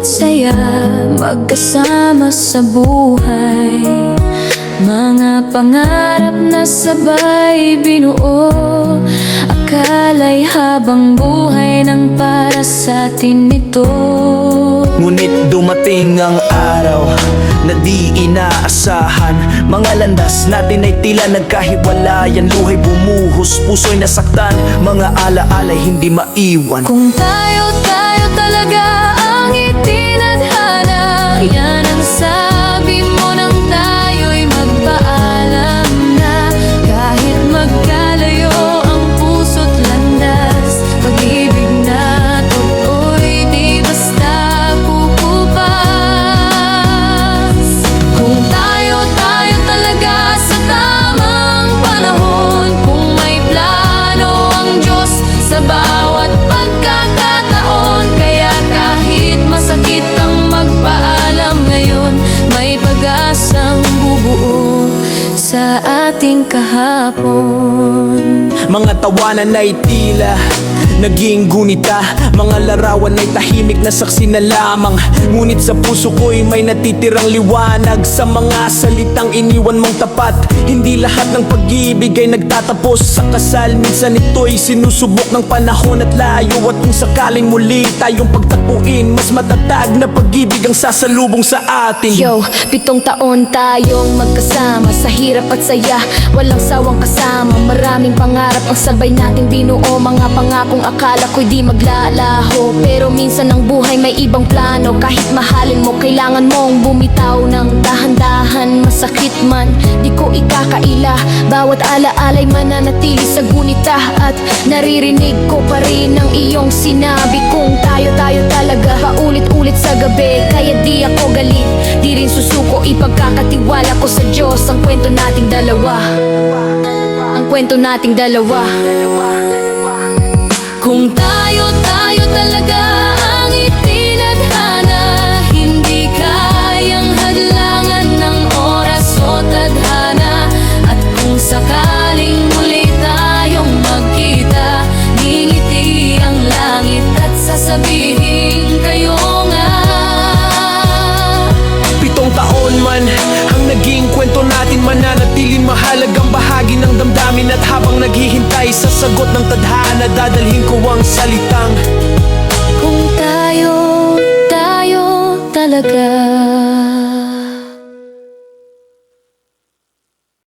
at saya, magkasama sa buhay. Mga pangarap na sabay binuo, akala'y habang buhay nang para sa atin ito. Ngunit dumating ang araw na di inaasahan. Mga landas natin ay tila nagkahiwalayan. Luhay bumuhos, puso'y nasaktan, mga alaala'y hindi maiwan. Kung tayo talaga ang itinadhana, yan ang sabi mo nang tayo'y magpaalam na. Kahit magkalayo ang puso't landas, pag-ibig na totoo'y di basta kukupas. Kung tayo talaga sa tamang panahon, kung may plano ang Diyos sa bawat pagkakataon, kaya kahit masakit ang magpaalam ngayon, may pag-asang bubuo sa ating kahapon. Mga tawanan ay tila naging gunita, mga larawan ay tahimik na saksi na lamang. Ngunit sa puso ko'y may natitirang liwanag sa mga salitang iniwan mong tapat. Hindi lahat ng pag-ibig ay nagtatapos sa kasal. Minsan ito'y sinusubok ng panahon at layo. At kung sakaling muli tayong pagtapuin, mas matatag na pag-ibig ang sasalubong sa atin. Yo, 7 taon tayong magkasama, sa hirap at saya, walang sawang kasama. Maraming pangarap ang sabay nating binuo, mga pangakong akala ko'y di maglalaho. Pero minsan ang buhay may ibang plano. Kahit mahalin mo, kailangan mong bumitaw ng dahan-dahan. Masakit man, di ko ikakaila, bawat alaala'y mananatili sa gunita. At naririnig ko pa rin ang iyong sinabi, kung tayo talaga, paulit-ulit sa gabi. Kaya di ako galit, di rin susuko, ipagkakatiwala ko sa Diyos ang kwento nating dalawa. Ang kwento nating dalawa. Kung tayo talaga ang itinadhana, hindi kayang hadlangan ng oras o tadhana. At kung sakaling muli tayong magkita, ngingiti ang langit at sasabihin kayo nga. 7 taon man ang naging kwento natin, mananatiling mahalagang bahagi ng damdamin. At habang naghihintay sa sagot ng tadhana, dadalhin ko ang salitang Kung tayo talaga